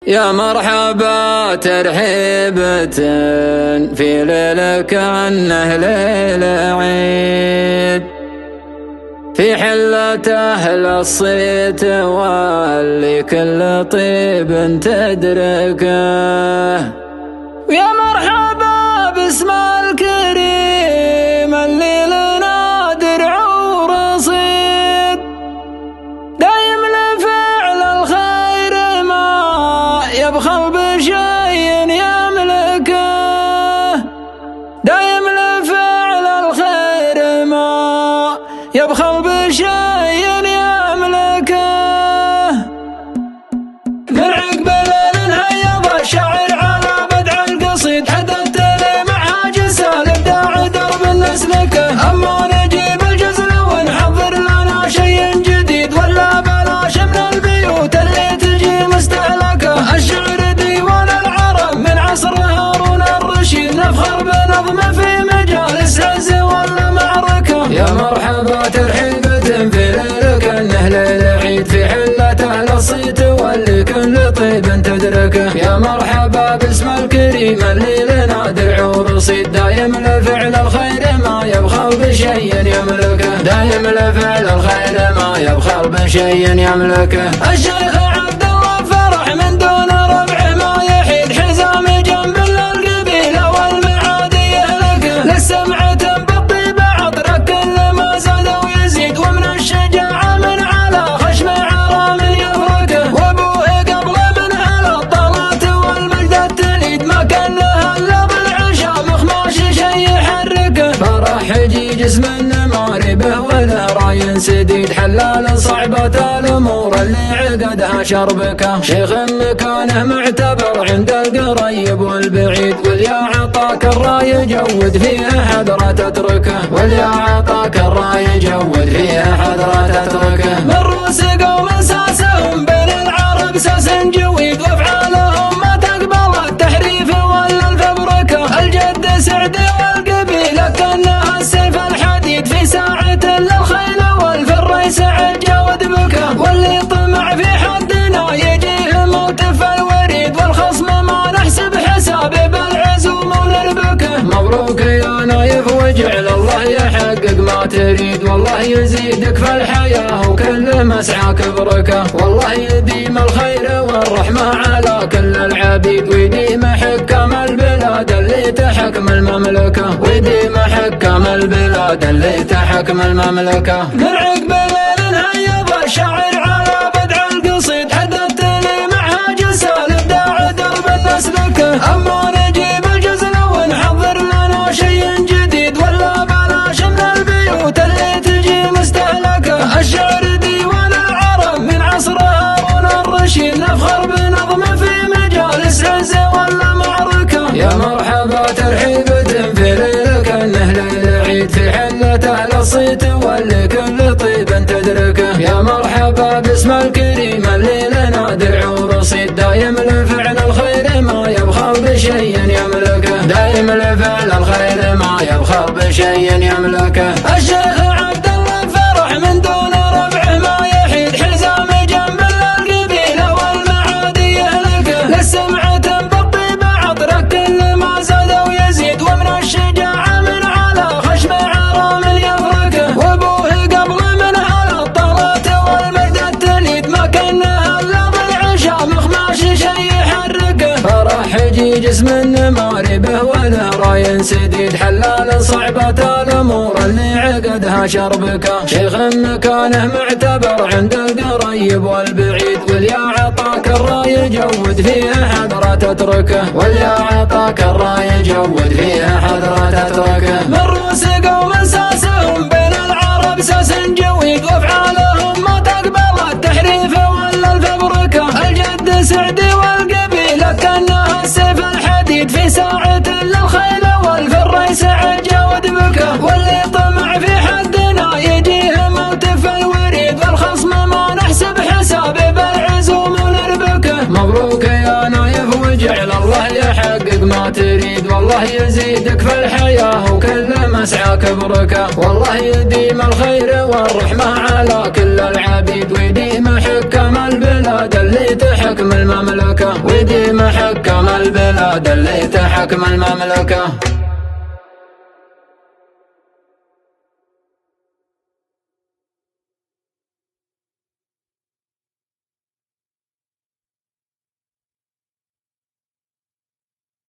يا مرحبا ترحيبة في ليلة كأنه ليل عيد، في حلة أهل الصيت واللي كل طيب تدركه. ويا مرحبا باسم الكريم اللي لنا درع ورصيد، دايم لفعل الخير ما يبخل بشيء يملكه، دايم لفعل الخير ما يبخل بشيء يملكه. من عقب ليل هيض الشاعر على بدع القصيد، حدثت لي معاجز الابداع درب نسلكه. اما نجيب الجزل ونحضر لنا شيء جديد، ولا بلاش من البيوت اللي تجي مستهلكه. الشعر ديوان العرب من عصر هارون الرشيد، نفخر بنظم في مجالس العز والمعركه. يا مرحبا ترحيبة في ليلة كأنه ليل عيد، في حلة أهل الصيت واللي كل طيب تدركه. يا مرحبا باسم الكريم اللي لنا درع ورصيد، دايم لفعل الخير ما يبخل بشيء يملكه، دايم لفعل الخير ما يبخل بشيء يملكه. الشيخ عبد الله فرح من دون ربع ما يحيد، حزام جنب للقبيلة والمعادي يهلكه. للسمعة بالطيبة عطرك كل ما زاد ويزيد، ومن الشجاعة من على خشم عرام يفركه. وابوه قبل من على الطلات والمجد التليد، ما كان له الا بالعشاء مخماش شي يحركه. فرح حجيج اسم النماري به وله راي سديد، حلال صعبة الامور اللي عقدها شربكه. شيخ مكانه معتبر عند القريب والبعيد، واليا عطاك الراي جود فيها حضرة تتركه، واليا عطاك الراي جود فيها حضرة تتركه. من رؤوس قوم ساسهم بين العرب ساس جويد، وافعالهم ما تقبل التحريف ولا الفبركه. الجد سعد والقبيله كانها السيف الحديد، في ساعة للخيل والفر يسعد جود بكه. واللي طمع في حدنا يجيه موت في الوريد، والخصم ما نحسب حسابه بالعزوم وللبكه. مبروك يا نايف وجعل الله يحقق ما تريد، والله يزيدك في الحياة وكل مسعاك بركة. والله يديم الخير والرحمة على كل العبيد، ويديم حكام البلاد اللي تحكم المملكة، ويديم حكام البلاد اللي تحكم المملكة. من عقب ليل هيض الشاعر على بدع القصيد، حدثت لي معاجز الابداع درب نسلكه. اما نجيب الجزل ونحضر لنا شيء جديد، ولا بلاش من البيوت اللي تجي مستهلكه. الشعر ديوان العرب من عصر هارون الرشيد، نفخر بنظم في مجالس العز والمعركه. يا مرحبا ترحيبة في ليلة كأنه ليل عيد، في حلة أهل الصيت واللي كل طيب تدركه. يا مرحبا باسم الكريم اللي لنا درع ورصيد، دايم لفعل الخير ما يبخل بشيء يملكه، دايم لفعل الخير ما يبخل بشيء يملكه. الشيخ عبد الله فرح من دون ربع ما يحيد، حزام جنب للقبيلة والمعادي يهلكه. للسمعة بالطيبة عطرك كل ما زاد ويزيد، ومن الشجاعة من على خشم عرام يفركه. وابوه قبل من على الطلات والمجد التليد، ما كان له الا بالعشاء مخماش شي يحركه. فرح حجيج اسم النماري به وله راي سديد، حلال صعبة الامور اللي عقدها شربكه. شيخ مكانه معتبر عند القريب والبعيد، واليا عطاك الراي جود فيها حضرة تتركه، واليا عطاك الراي جود فيها حضرة تتركه. من رؤوس قوم ساسهم بين العرب ساس جويد، وافعالهم ما تقبل التحريف ولا الفبركه. الجد سعد والقبيله كانها السيف الحديد، في ساعة للخيل والفر يسعد جود بكه. واللي طمع في حدنا يجيه موت في الوريد، والخصم ما نحسب حسابه بالعزوم وللبكه. مبروك يا نايف وجعل الله يحقق تحقق ما تريد، والله يزيدك في الحياة وكل مسعاك بركة، والله يديم الخير والرحمة على كل العبيد، ويديم حكم البلاد اللي تحكم المملكة، ويديم حكم البلاد اللي تحكم المملكة.